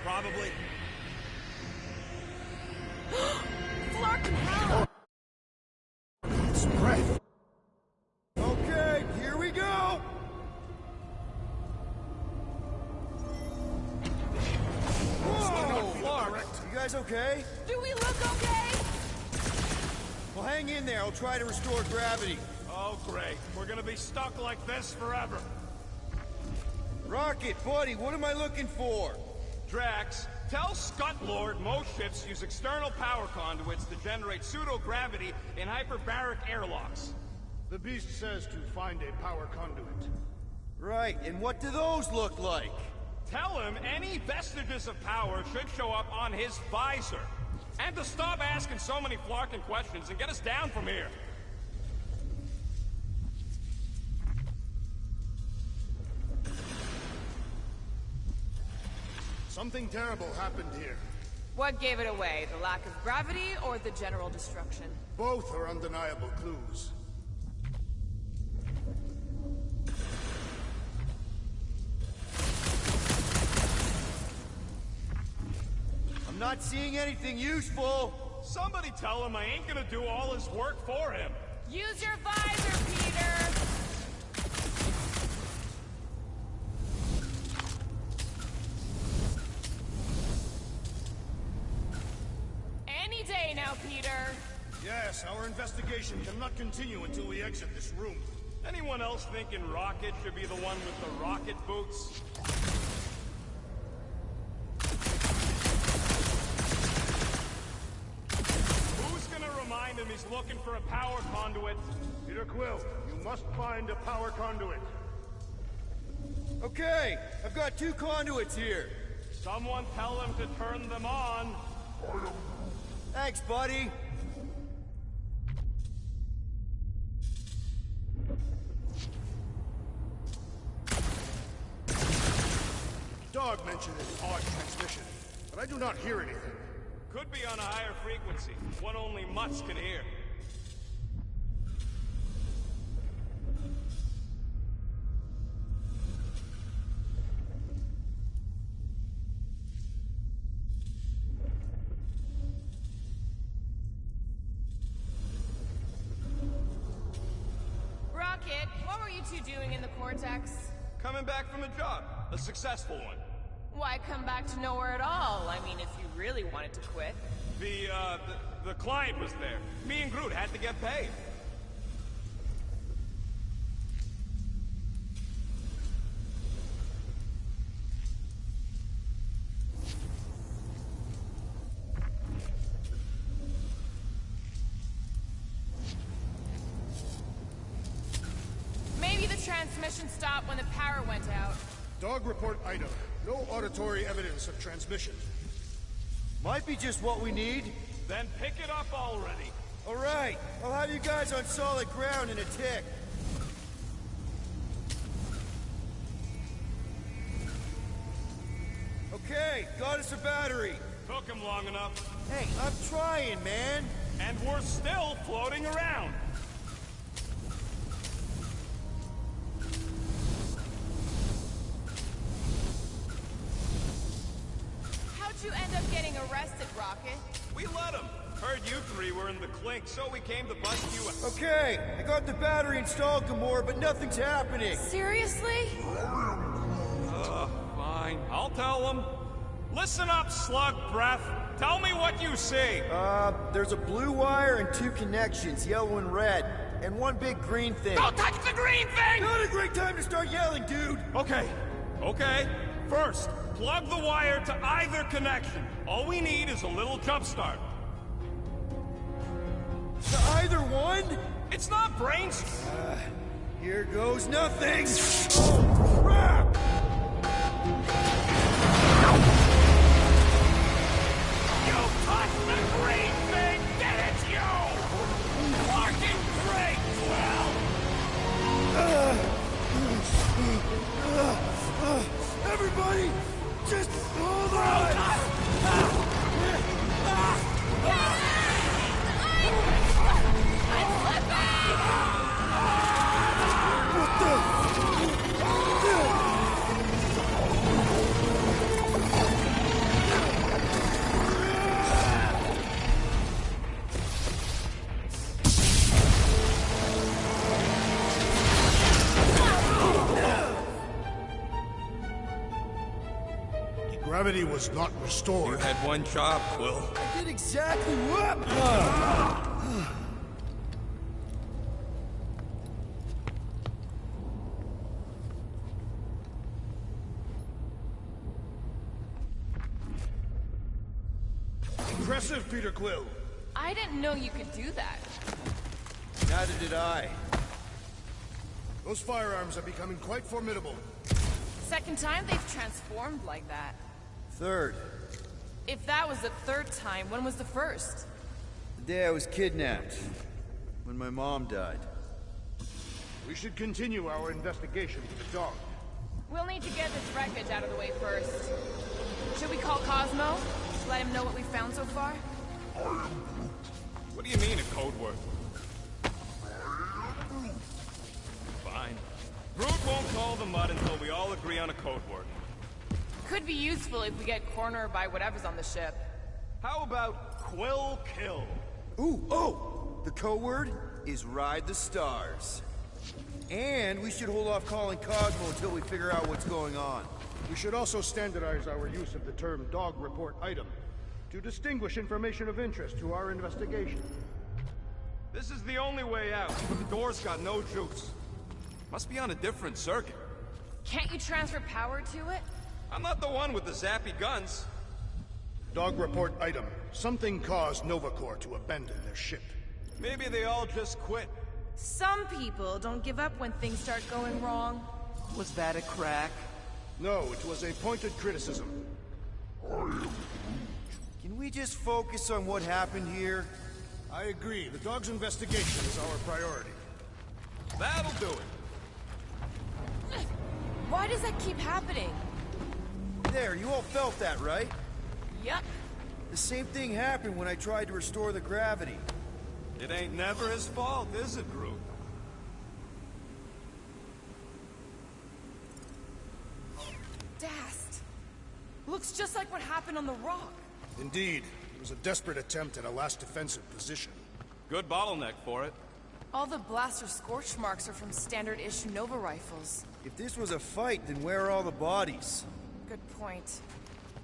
Probably. Flark and Hal! Spread. Okay, here we go! Whoa! Flark, you guys okay? Do we look okay? Well, hang in there. I'll try to restore gravity. Oh, great. We're gonna be stuck like this forever. Rocket, buddy, what am I looking for? Drax, tell Scutlord most ships use external power conduits to generate pseudo-gravity in hyperbaric airlocks. The Beast says to find a power conduit. Right, and what do those look like? Tell him any vestiges of power should show up on his visor. And to stop asking so many flarking questions and get us down from here. Something terrible happened here. What gave it away? The lack of gravity or the general destruction? Both are undeniable clues. I'm not seeing anything useful. Somebody tell him I ain't gonna do all his work for him. Use your visor, Peter! Any day now, Peter! Yes, our investigation cannot continue until we exit this room. Anyone else thinking Rocket should be the one with the rocket boots? Who's gonna remind him he's looking for a power conduit? Peter Quill, you must find a power conduit. Okay, I've got 2 conduits here. Someone tell him to turn them on. Thanks, buddy. Dog mentioned an odd transmission, but I do not hear anything. Could be on a higher frequency, one only mutts can hear. Rocket, what were you two doing in the Cortex? Coming back from a job, a successful one. Why come back to nowhere at all? I mean, if you really wanted to quit. The client was there. Me and Groot had to get paid. Maybe the transmission stopped when the power went out. Dog report item. No auditory evidence of transmission. Might be just what we need. Then pick it up already. All right, I'll have you guys on solid ground in a tick. Okay, got us a battery. Took him long enough. Hey, I'm trying, man. And we're still floating around. How'd you end up getting arrested, Rocket? We let him. Heard you 3 were in the clink, so we came to bust you out. Okay, I got the battery installed, Gamora, but nothing's happening. Seriously? Fine. I'll tell him. Listen up, slug breath. Tell me what you see. There's a blue wire and 2 connections, yellow and red, and 1 big green thing. Don't touch the green thing! Not a great time to start yelling, dude! Okay. First, plug the wire to either connection. All we need is a little jump start. To either one? It's not brains. Here goes nothing! Oh, crap! You touched the green thing! Get it, you! Fucking great, Quill! Everybody, just hold on! What the? Gravity was not You restored. had one job, Quill. I did exactly what? Impressive, Peter Quill. I didn't know you could do that. Neither did I. Those firearms are becoming quite formidable. Second time they've transformed like that. Third, If that was the third time, when was the first? the day I was kidnapped. When my mom died. We should continue our investigation with the dog. We'll need to get this wreckage out of the way first. Should we call Cosmo? Let him know what we found so far? What do you mean, a code word? Fine. Groot won't call the mud until we all agree on a code word. Could be useful if we get cornered by whatever's on the ship. How about Quill Kill? Ooh, oh! The code word is Ride the Stars. And we should hold off calling Cosmo until we figure out what's going on. We should also standardize our use of the term dog report item to distinguish information of interest to our investigation. This is the only way out, but the door's got no juice. Must be on a different circuit. Can't you transfer power to it? I'm not the one with the zappy guns. Dog report item. Something caused Nova Corps to abandon their ship. Maybe they all just quit. Some people don't give up when things start going wrong. Was that a crack? No, it was a pointed criticism. Can we just focus on what happened here? I agree. The dog's investigation is our priority. That'll do it. Why does that keep happening? There, you all felt that, right? Yup. The same thing happened when I tried to restore the gravity. It ain't never his fault, is it, Groot? Dast. Looks just like what happened on the rock. Indeed, it was a desperate attempt at a last defensive position. Good bottleneck for it. All the blaster scorch marks are from standard-issue Nova rifles. If this was a fight, then where are all the bodies? Good point.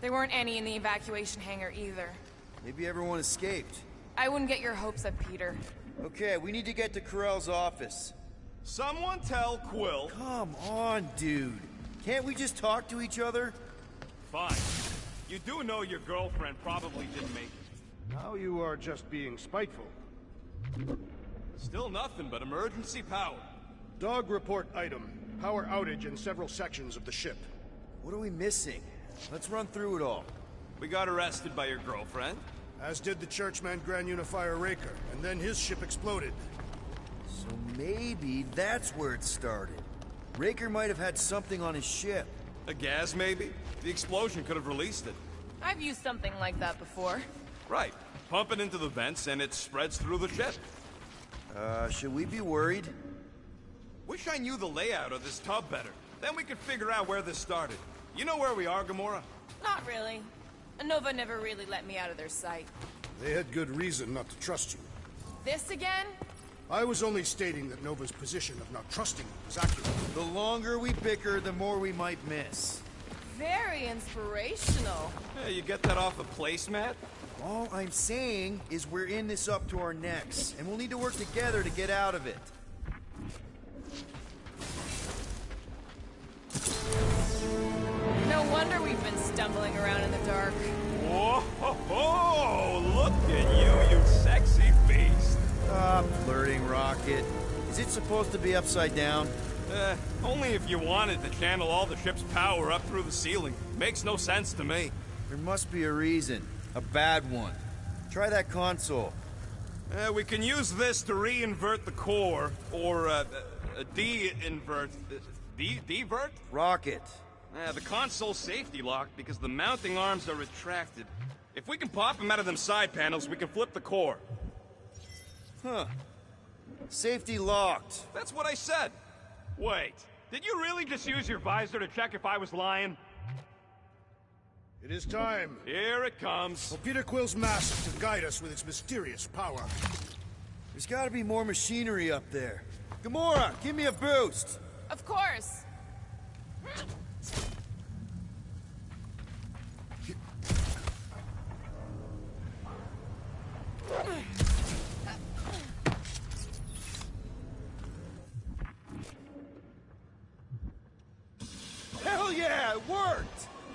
There weren't any in the evacuation hangar either. Maybe everyone escaped. I wouldn't get your hopes up, Peter. Okay, we need to get to Corell's office. Someone tell Quill. Come on, dude. Can't we just talk to each other? Fine. You do know your girlfriend probably didn't make it. Now you are just being spiteful. Still nothing but emergency power. Dog report item. Power outage in several sections of the ship. What are we missing? Let's run through it all. We got arrested by your girlfriend. As did the Churchman Grand Unifier Raker, and then his ship exploded. So maybe that's where it started. Raker might have had something on his ship. A gas, maybe? The explosion could have released it. I've used something like that before. Right. Pump it into the vents and it spreads through the ship. Should we be worried? Wish I knew the layout of this tub better. Then we could figure out where this started. You know where we are, Gamora? Not really. Nova never really let me out of their sight. They had good reason not to trust you. This again? I was only stating that Nova's position of not trusting you was accurate. The longer we bicker, the more we might miss. Very inspirational. Yeah, you get that off a placemat? All I'm saying is we're in this up to our necks, and we'll need to work together to get out of it. No wonder we've been stumbling around in the dark. Whoa, ho, ho, look at you sexy beast. Stop flirting, Rocket. Is it supposed to be upside down? Only if you wanted to channel all the ship's power up through the ceiling. Makes no sense to me. There must be a reason. A bad one. Try that console. We can use this to re-invert the core, or, de-invert... Divert? Rocket. The console's safety locked because the mounting arms are retracted. If we can pop them out of them side panels, we can flip the core. Huh. Safety locked. That's what I said. Wait, did you really just use your visor to check if I was lying? It is time Here it comes. for Peter Quill's mask to guide us with its mysterious power. There's gotta be more machinery up there. Gamora, give me a boost! Of course.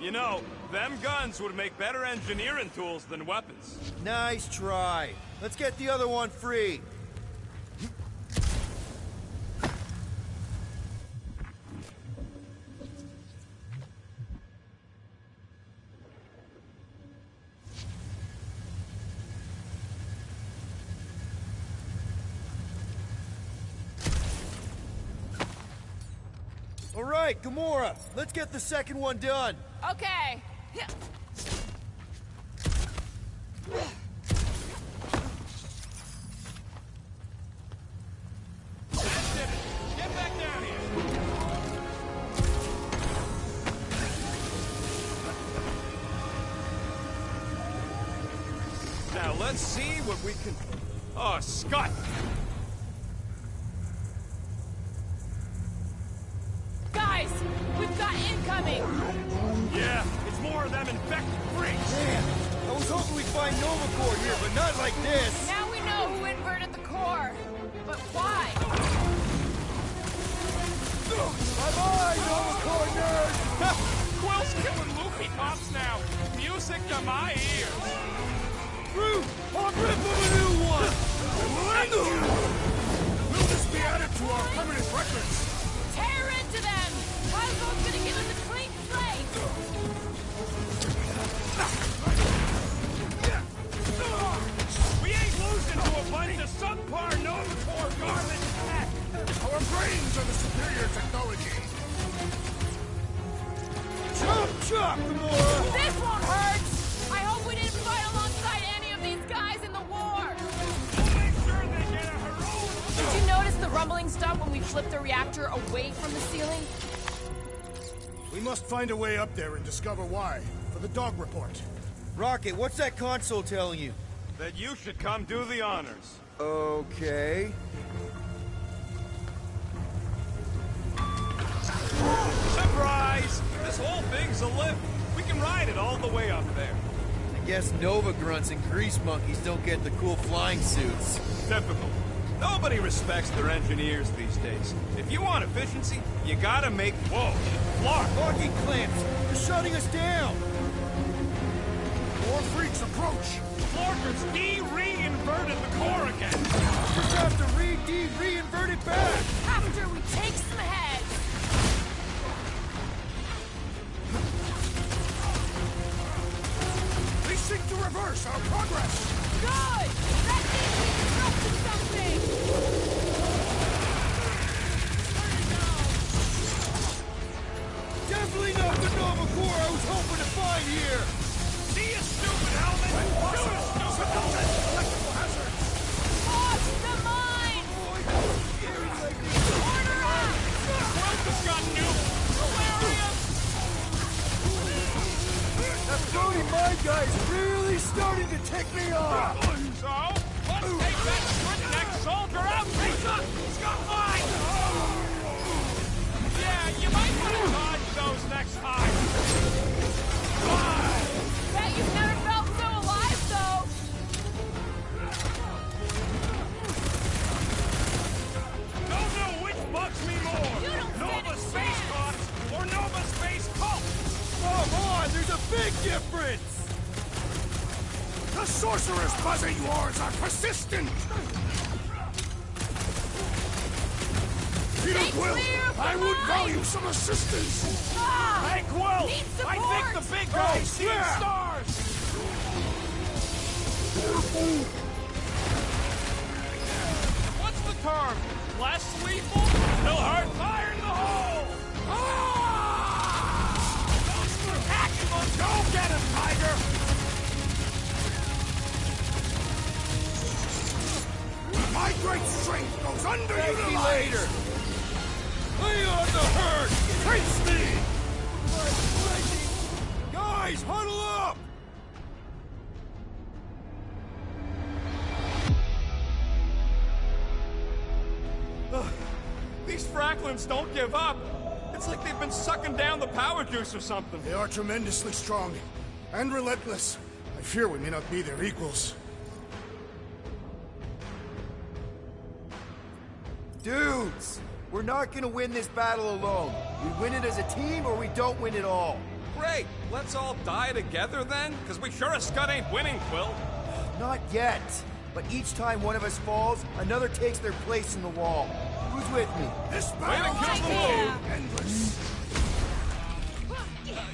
You know, them guns would make better engineering tools than weapons. Nice try. Let's get the other one free. All right, Gamora, let's get the second one done. Okay. That did it. Get back down here. Now let's see what we can... Oh, Scott! Guys, we've got incoming. Yeah, it's more of them infected freaks. Man, I was hoping we'd find Nova Corps here, but not like this. Now we know who inverted the core. But why? Bye-bye, Nova Corps nerd! Quill's killing Luffy cops now. Music to my ears. Groot, on rip of a new one! Will this be added to our permanent records? Tear into them! Cosmo's gonna give us a clean slate! We ain't losing to a bunch of subpar Nova Corps garbage tech. Our brains are the superior technology. Chop, chop, Gamora! This won't hurt! I hope we didn't fight alongside any of these guys in the war! We'll make sure they get a heroic... Did you notice the rumbling stopped when we flipped the reactor away from the ceiling? We must find a way up there and discover why, for the dog report. Rocket, what's that console telling you? That you should come do the honors. Okay. Surprise! This whole thing's a lift. We can ride it all the way up there. I guess Nova grunts and grease monkeys don't get the cool flying suits. Typical. Nobody respects their engineers these days. If you want efficiency, you gotta make... Whoa! Clark! Locking clamps! They're shutting us down! More freaks approach! Clarkers de-reinverted the core again! Just have to re-invert it back! After we take some heads! They seek to reverse our progress! Good! That means we disrupted something! Definitely not the Nova Corps I was hoping to find here! See you, stupid helmet! Do it, stupid helmet! Electrical hazard! Off the mine! Order up! Quilp has got nuked! Hilarious! That floating mine guy's really starting to tick me off! So, let's take that split-neck soldier out! Hey, look! He's got mine! Yeah, you might want to dodge those next time. Bet you've never felt so alive, though! Don't know which bugs me more. You don't stand Nova a Space chance. Cops or Nova Space Cult. Come on, there's a big difference! The sorcerer's buzzing wars are persistent! Peter Stay Quill, clear of the I would mine! value some assistance! Ah! Hey, Quill! Need I support! think the big guy's seeing yeah. stars. What's the term? Less lethal? He'll hurt fire in the hole! Action! Go get him, Tiger! My great strength goes Thank me underutilized! later! Lay on the hurt! Face me! Guys, huddle up! These Fracklins don't give up. It's like they've been sucking down the power juice or something. They are tremendously strong and relentless. I fear we may not be their equals. Dudes, we're not gonna win this battle alone. We win it as a team or we don't win at all. Great. Let's all die together then? Because we sure as Scud ain't winning, Quill. Not yet. But each time one of us falls, another takes their place in the wall. Who's with me? This Way to kill the mood. endless.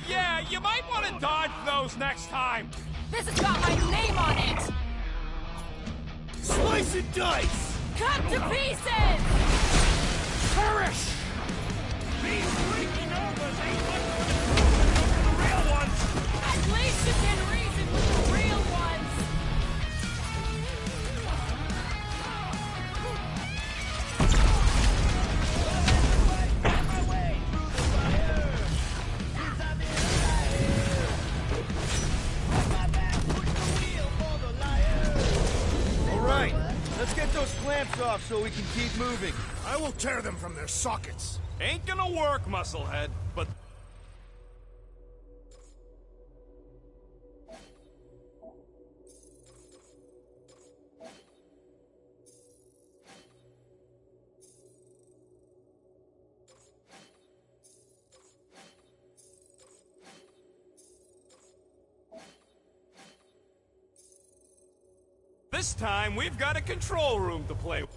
Yeah, you might want to dodge those next time. This has got my name on it! Slice and dice! Cut to pieces! Perish! These freaking Novas ain't much of the real ones. At least you can reason with the real ones! Alright, let's get those clamps off so we can keep moving. I will tear them from their sockets. Ain't gonna work, Musclehead, but... This time, we've got a control room to play with.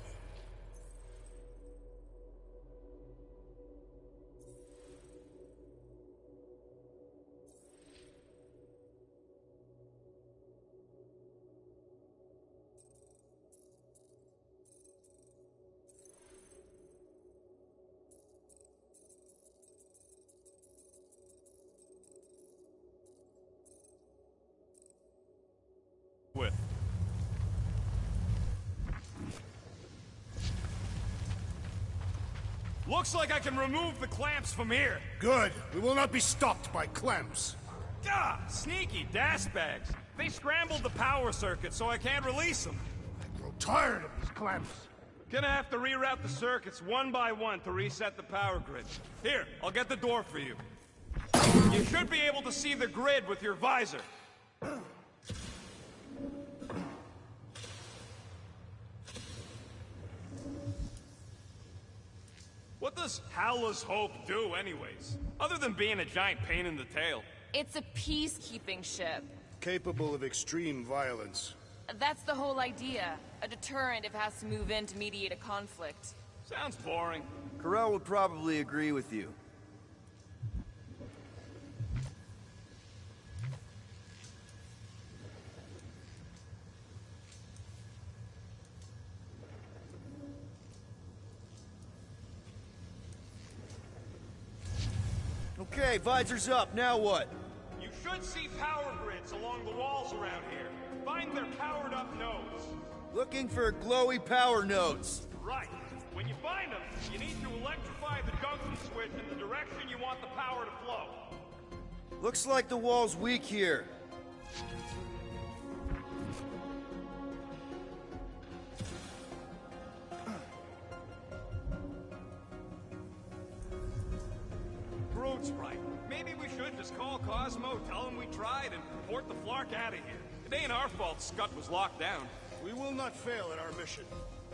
Looks like I can remove the clamps from here. Good. We will not be stopped by clamps. Ah, sneaky das bags. They scrambled the power circuit, so I can't release them. I grow tired of these clamps. Gonna have to reroute the circuits one by one to reset the power grid. Here, I'll get the door for you. You should be able to see the grid with your visor. What does Howler's Hope do, anyways? Other than being a giant pain in the tail. It's a peacekeeping ship. Capable of extreme violence. That's the whole idea. A deterrent if it has to move in to mediate a conflict. Sounds boring. Corel would probably agree with you. Okay, visor's up, now what? You should see power grids along the walls around here. Find their powered up nodes. Looking for glowy power nodes. Right. When you find them, you need to electrify the junction switch in the direction you want the power to flow. Looks like the wall's weak here. Groot's right. Maybe we should just call Cosmo, tell him we tried, and port the Flark out of here. It ain't our fault Scud was locked down. We will not fail at our mission.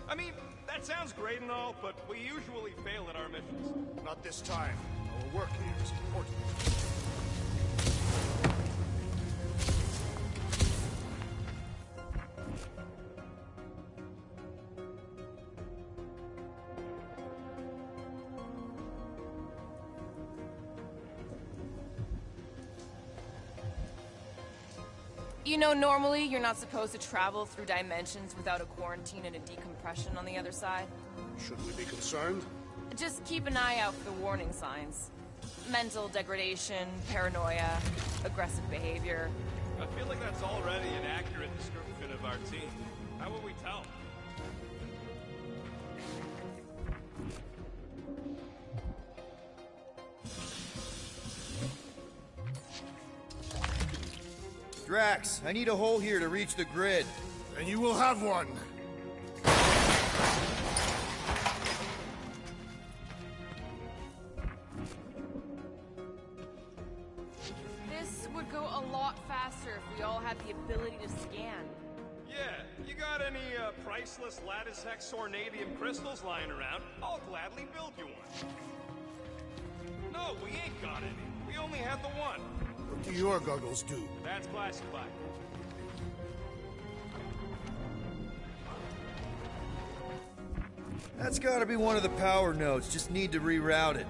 I mean, that sounds great and all, but we usually fail at our missions. Not this time. Our work here is important. You know, normally you're not supposed to travel through dimensions without a quarantine and a decompression on the other side. Should we be concerned? Just keep an eye out for the warning signs. Mental degradation, paranoia, aggressive behavior. I feel like that's already an accurate description of our team. How will we tell? Drax, I need a hole here to reach the grid. And you will have one. This would go a lot faster if we all had the ability to scan. Yeah, you got any priceless lattice hex ornadium crystals lying around? I'll gladly build you one. No, we ain't got any. We only had the one. What do your goggles do? That's classified. That's gotta be one of the power nodes. Just need to reroute it.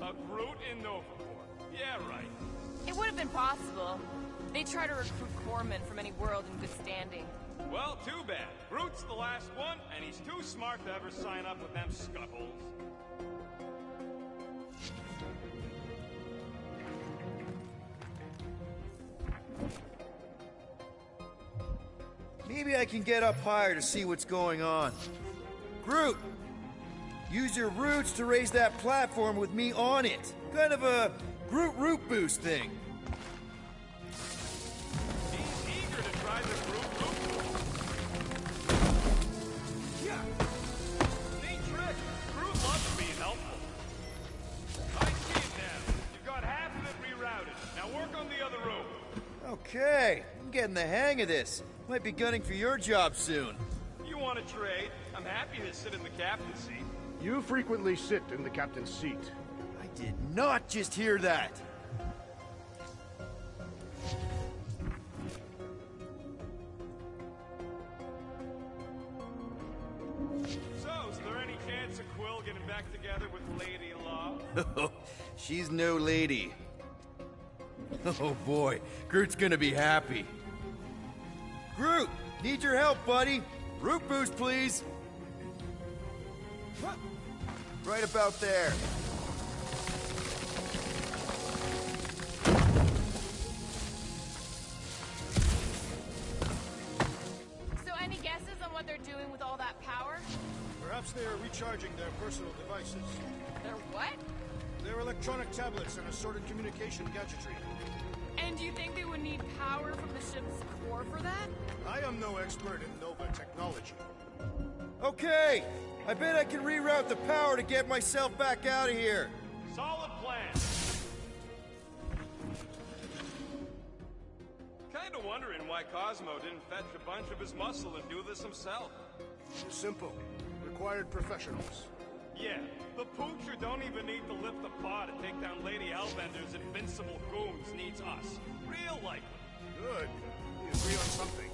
A Groot in Nova Corps. Yeah, right. It would have been possible. They try to recruit corpsmen from any world in good standing. Well, too bad. Groot's the last one, and he's too smart to ever sign up with them scuttles. Maybe I can get up higher to see what's going on. Groot! Use your roots to raise that platform with me on it. Kind of a Groot root boost thing. He's eager to try the Groot loop. Yeah. Neat trick. Groot loves being helpful. I see it now. You've got half of it rerouted. Now work on the other room. Okay, I'm getting the hang of this. Might be gunning for your job soon. You want to trade? I'm happy to sit in the captain's seat. You frequently sit in the captain's seat. I did not just hear that. So, is there any chance of Quill getting back together with Lady Law? She's no lady. Oh boy, Groot's gonna be happy. Groot, need your help, buddy. Root boost, please. Right about there. So any guesses on what they're doing with all that power? Perhaps they are recharging their personal devices. They're what? Their electronic tablets and assorted communication gadgetry. And do you think they would need power from the ship's core for that? I am no expert in Nova technology. Okay, I bet I can reroute the power to get myself back out of here. Solid plan. Kinda wondering why Cosmo didn't fetch a bunch of his muscle and do this himself. Simple. Required professionals. Yeah, the poocher don't even need to lift a paw to take down Lady Hellbender's invincible goons needs us. Real likely. Good. We agree on something.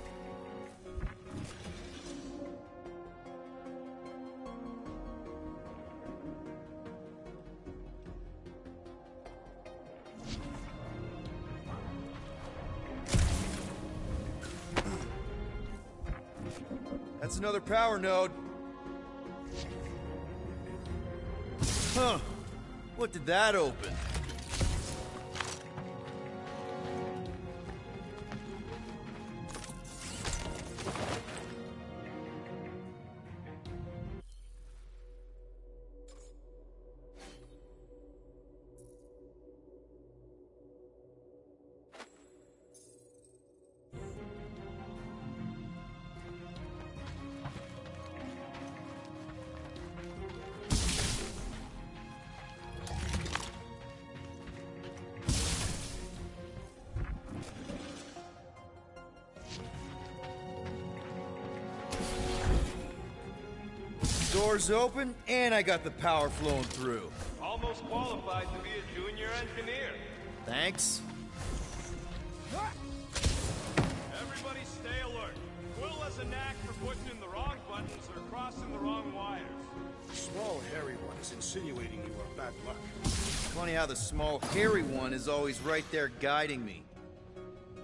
That's another power node. Huh. What did that open? Doors open, and I got the power flowing through. Almost qualified to be a junior engineer. Thanks. Everybody stay alert. Quill has a knack for putting in the wrong buttons or crossing the wrong wires. The small, hairy one is insinuating you are bad luck. Funny how the small, hairy one is always right there guiding me.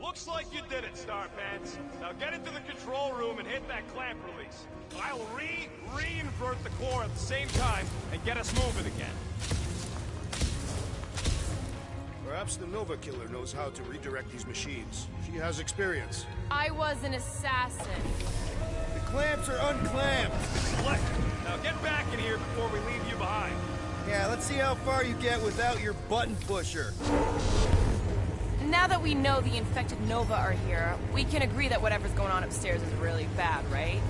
Looks like you did it, Starpants. Now get into the control room and hit that clamp release. I'll re-invert the core at the same time and get us moving again. Perhaps the Nova Killer knows how to redirect these machines. She has experience. I was an assassin. The clamps are unclamped. Slick. Now get back in here before we leave you behind. Yeah, let's see how far you get without your button pusher. Now that we know the infected Nova are here, we can agree that whatever's going on upstairs is really bad, right?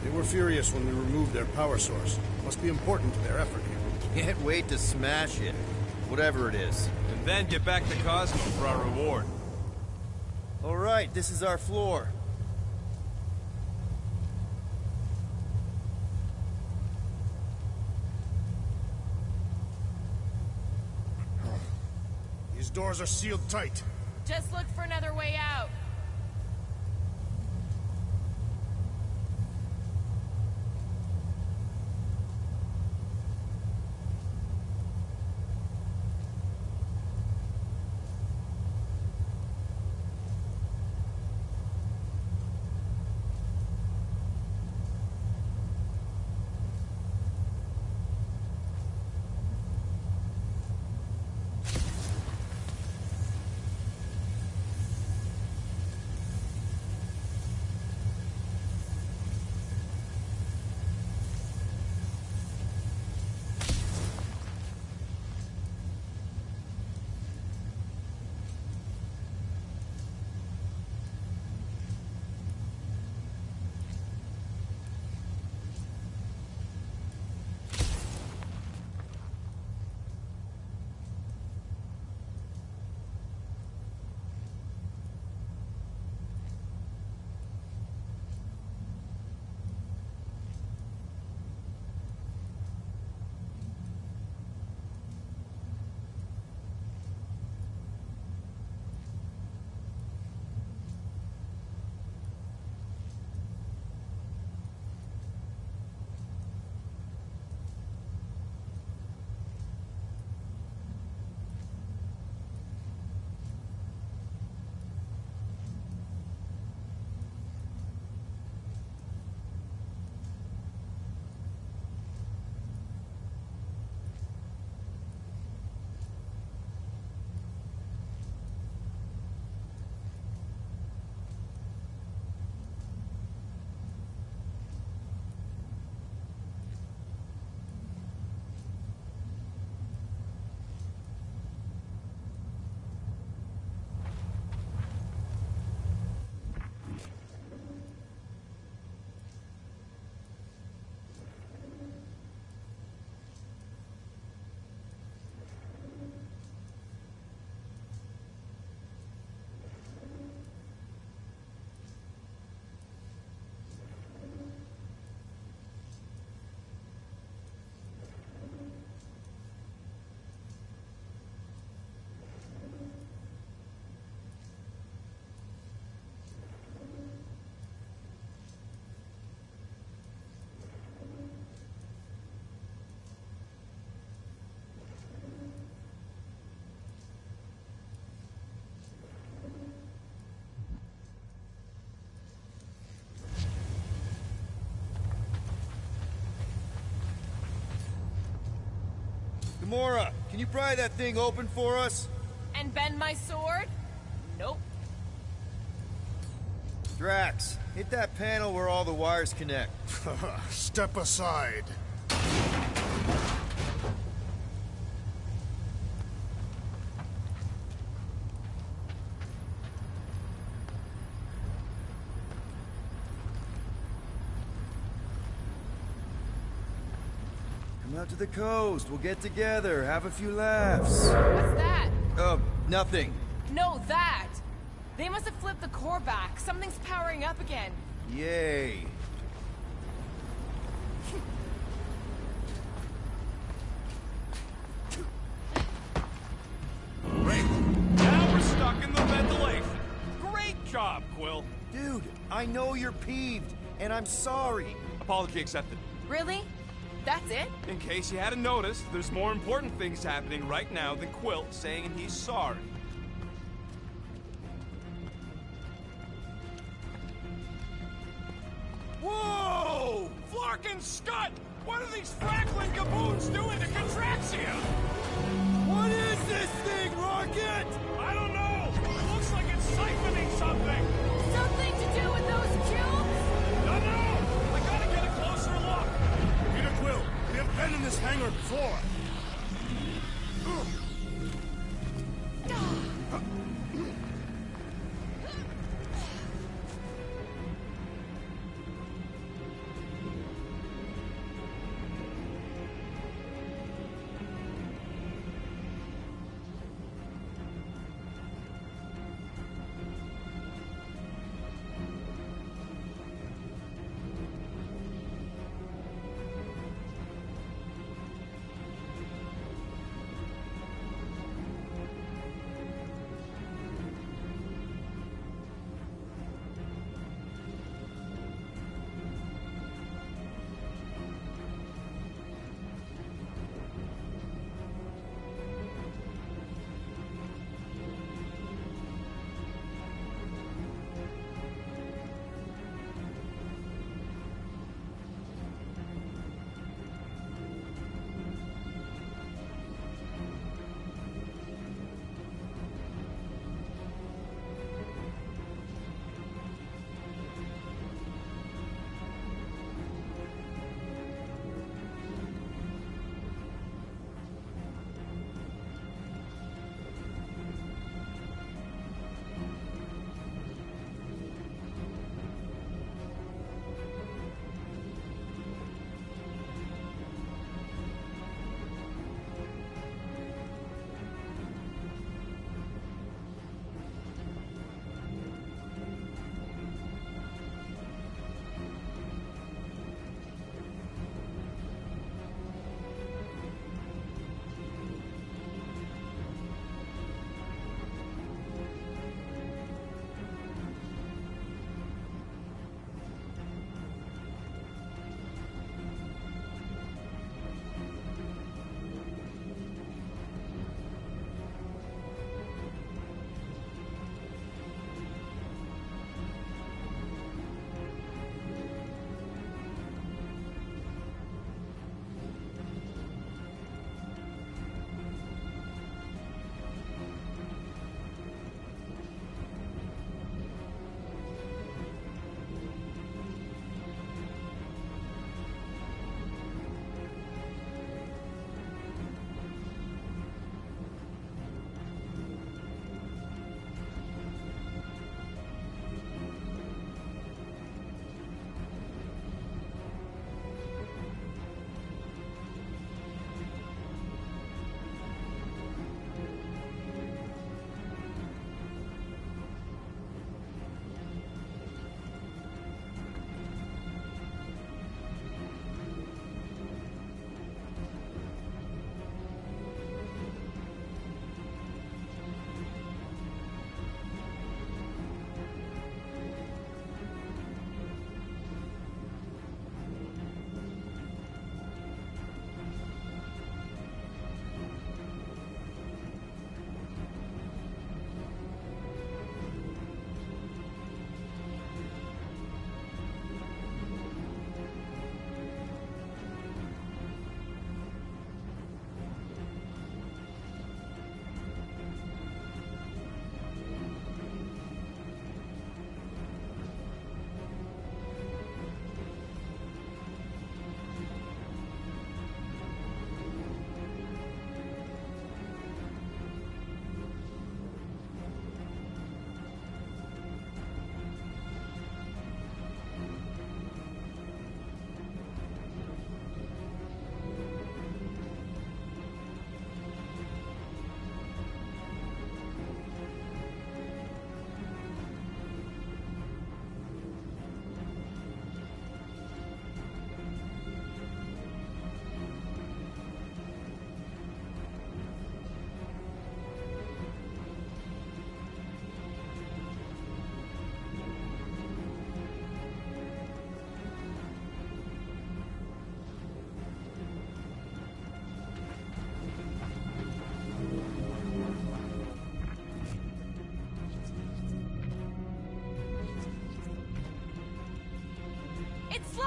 They were furious when we removed their power source. Must be important to their effort here. Can't wait to smash it. Whatever it is. And then get back to Cosmo for our reward. Alright, this is our floor. These doors are sealed tight. Just look for another way out. Gamora, can you pry that thing open for us? And bend my sword? Nope. Drax, hit that panel where all the wires connect. Step aside. Come out to the coast, we'll get together, have a few laughs. What's that? Nothing. No, that! They must have flipped the core back. Something's powering up again. Yay. Great. Now we're stuck in the ventilation. Great job, Quill. Dude, I know you're peeved, and I'm sorry. Apology accepted. Really? That's it? In case you hadn't noticed, there's more important things happening right now than Quill saying he's sorry. Whoa! Flark and Scud! What are these Franklin gaboons doing to Contraxia? What is this thing, Rocket? I don't know! It looks like it's siphoning something! Something to do with those cubes? Don't know! I gotta get a closer look! Peter Quill, we have been in this hangar before.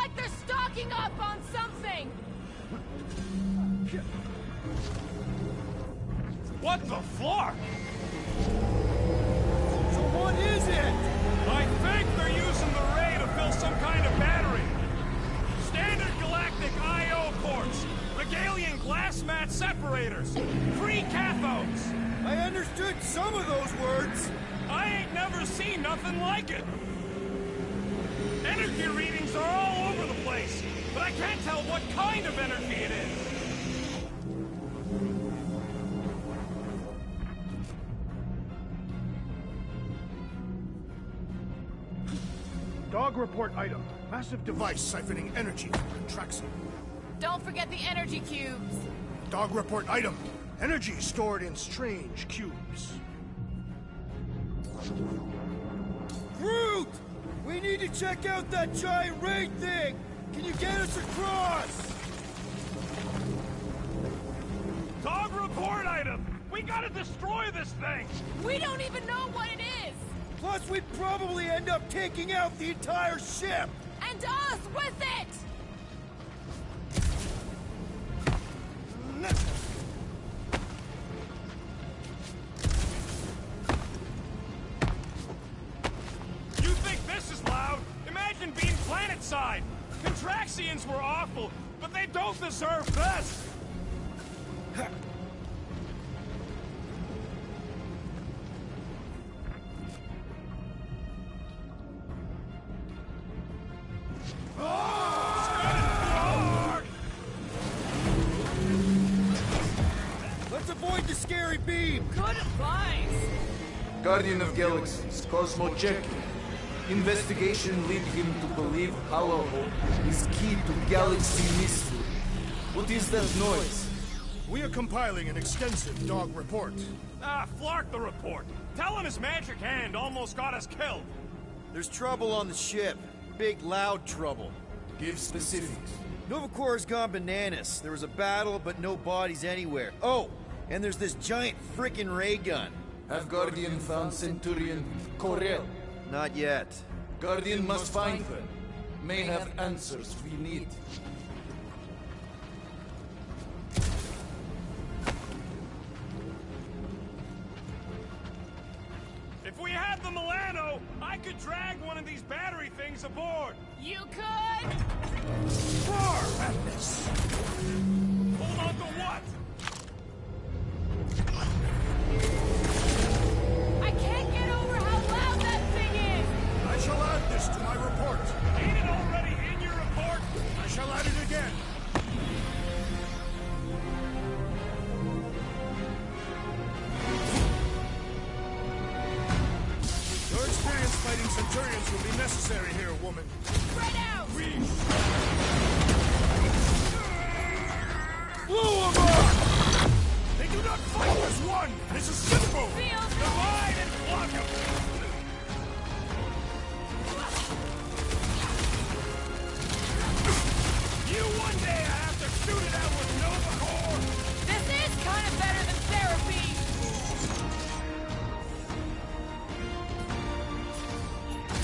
like they're stocking up on something! What the flark? So what is it? I think they're using the ray to fill some kind of battery. Standard galactic I.O. ports. Regalian glass mat separators. Free cathodes. I understood some of those words. I ain't never seen nothing like it. Energy readings are all over the place, but I can't tell what kind of energy it is. Dog report item. Massive device siphoning energy from Contraxia. Don't forget the energy cubes. Dog report item. Energy stored in strange cubes. Groot! We need to check out that giant raid thing! Can you get us across? Dog report item! We gotta destroy this thing! We don't even know what it is! Plus, we'd probably end up taking out the entire ship! And us with it! You think this is loud? Imagine being planet-side! Contraxians were awful, but they don't deserve this! Let's avoid the scary beam! Good advice! Guardian of Galaxies, Cosmo Check. Investigation lead him to believe Holohope is key to galaxy mystery. What is that noise? We are compiling an extensive dog report. Ah, Flark the report. Telling his magic hand almost got us killed. There's trouble on the ship. Big, loud trouble. Give specifics. Nova Corps gone bananas. There was a battle, but no bodies anywhere. Oh, and there's this giant frickin' ray gun. Have Guardian found Centurion Corel? Not yet. Guardian must find her. May have answers we need. If we had the Milano, I could drag one of these battery things aboard. You could? Roar, madness! Hold on to what? I can't get over how loud that thing is! I shall add this to my report. Ain't it already in your report? I shall add it again. Your experience fighting Centurions will be necessary here, woman. Spread out! Blow 'em up! They do not fight as one! This is simple! Feels Divide and block him! You one day I have to shoot it out with Nova Corps! This is kind of better than therapy!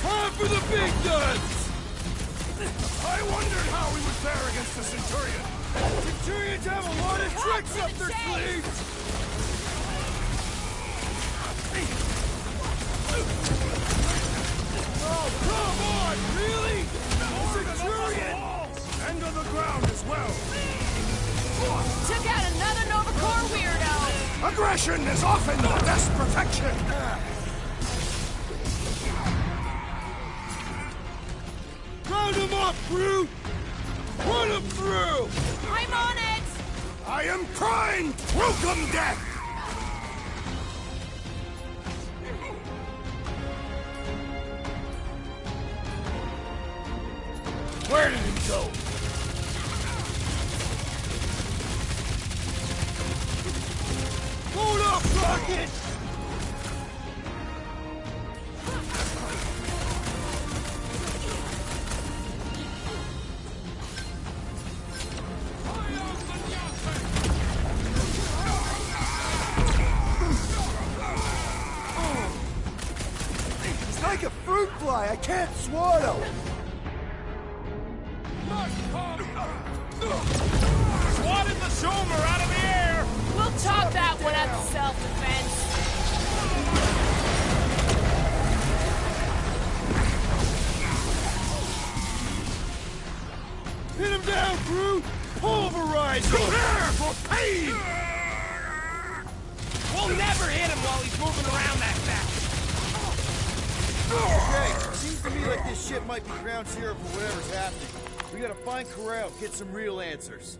Time for the big guns! I wondered how we would fare against the Centurion. Centurions have a lot of tricks to up the their chase! sleeves! Oh, come on! Really? Centurion! And on the ground as well. Took out another Nova Corps weirdo! Aggression is often the best protection. Round them up, Groot! Run them through! I'm on it! I am crying welcome death. Where did he go? Hold up, Rocket! It's like a fruit fly. I can't swallow. Swatted the Zoomer out of the air! We'll chalk that one up to self-defense. Hit him down, Groot! Pulverize him! Prepare for pain! We'll never hit him while he's moving around that fast. Okay, seems to me like this ship might be ground zero for whatever's happening. We gotta find Corral, get some real answers.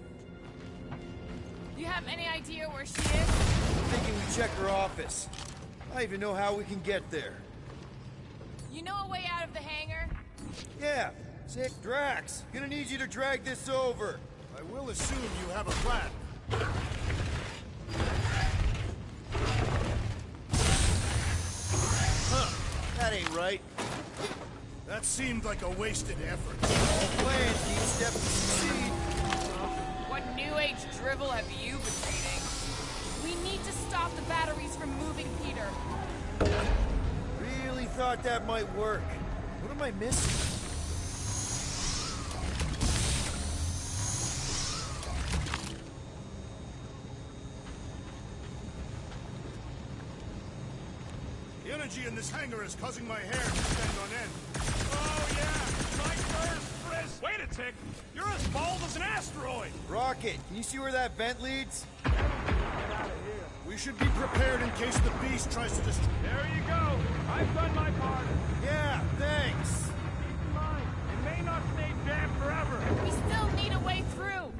You have any idea where she is? I'm thinking we check her office. I don't even know how we can get there. You know a way out of the hangar? Yeah, sick Drax. Gonna need you to drag this over. I will assume you have a plan. That ain't right. That seemed like a wasted effort. All plans need steps to succeed. What new age drivel have you been reading? We need to stop the batteries from moving Peter. Really thought that might work. What am I missing? The energy in this hangar is causing my hair to stand on end. Oh, yeah! My first frizz! Wait a tick! You're as bald as an asteroid! Rocket, can you see where that vent leads? We should be prepared in case the beast tries to destroy. There you go! I've done my part! Yeah, thanks. Keep in mind, it may not stay jammed forever! We still need a way through.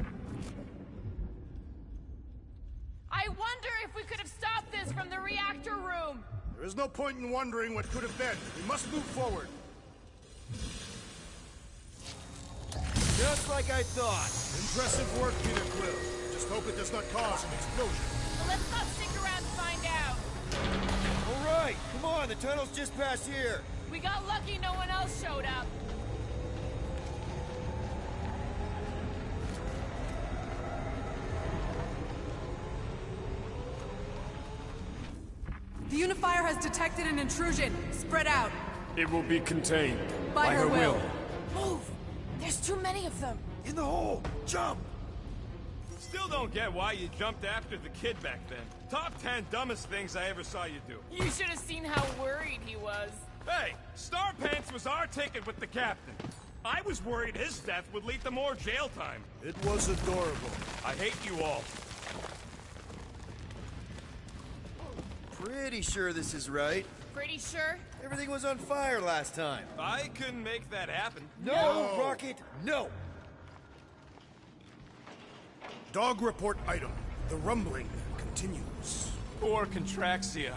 I wonder if we could have stopped this from the reactor room. There is no point in wondering what could have been. We must move forward. Just like I thought. Impressive work, Peter Quill. Just hope it does not cause an explosion. Well, let's not stick around to find out. All right, come on, the tunnel's just past here. We got lucky no one else showed up. The Unifier has detected an intrusion. Spread out. It will be contained. By her will. Move! There's too many of them. In the hole, jump! Still don't get why you jumped after the kid back then. Top 10 dumbest things I ever saw you do. You should have seen how worried he was. Hey, Star Pants was our ticket with the captain. I was worried his death would lead to more jail time. It was adorable. I hate you all. Pretty sure this is right. Pretty sure? Everything was on fire last time. I couldn't make that happen. No, Rocket, no! Dog report item. The rumbling continues. Poor Contraxia.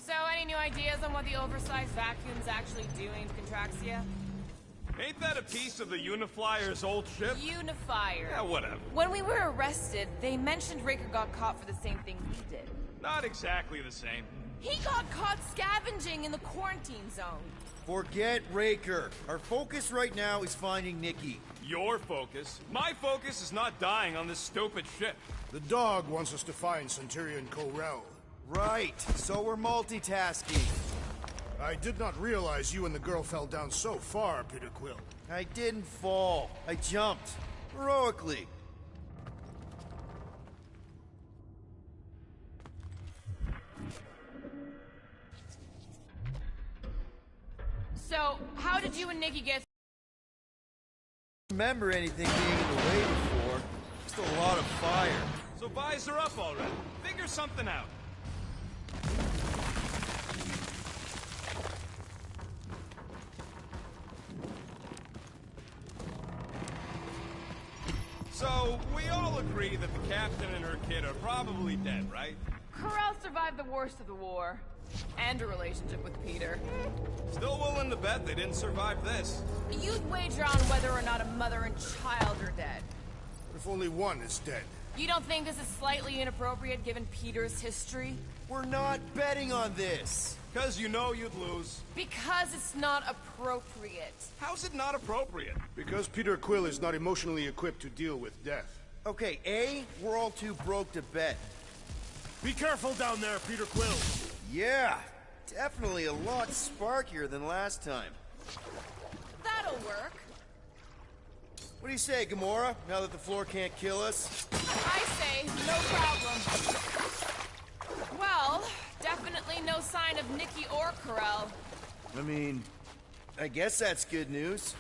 So, any new ideas on what the oversized vacuum's actually doing to Contraxia? Ain't that a piece of the Uniflyer's old ship? Unifier. Yeah, whatever. When we were arrested, they mentioned Raker got caught for the same thing we did. Not exactly the same. He got caught scavenging in the quarantine zone. Forget Raker. Our focus right now is finding Nikki. Your focus. My focus is not dying on this stupid ship. The dog wants us to find Centurion Corel. Right, so we're multitasking. I did not realize you and the girl fell down so far, Peter Quill. I didn't fall. I jumped. Heroically. So, how did you and Nikki get... Remember anything being in the way before? Just a lot of fire. So visor up already. Figure something out. So, we all agree that the captain and her kid are probably dead, right? Corral survived the worst of the war. And a relationship with Peter. Still willing to bet they didn't survive this. You'd wager on whether or not a mother and child are dead. If only one is dead. You don't think this is slightly inappropriate given Peter's history? We're not betting on this. Because you know you'd lose. Because it's not appropriate. How's it not appropriate? Because Peter Quill is not emotionally equipped to deal with death. Okay, A, we're all too broke to bet. Be careful down there, Peter Quill. Yeah, definitely a lot sparkier than last time. That'll work. What do you say, Gamora, now that the floor can't kill us? I say, no problem. Well, definitely no sign of Nikki or Corell. I mean, I guess that's good news.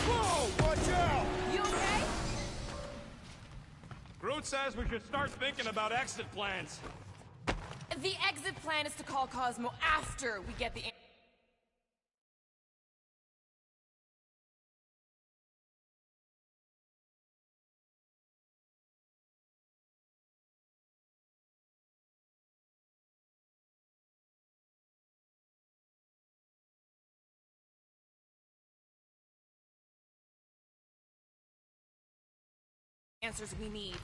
Whoa, watch out! You okay? Groot says we should start thinking about exit plans. The exit plan is to call Cosmo after we get the... answers we need.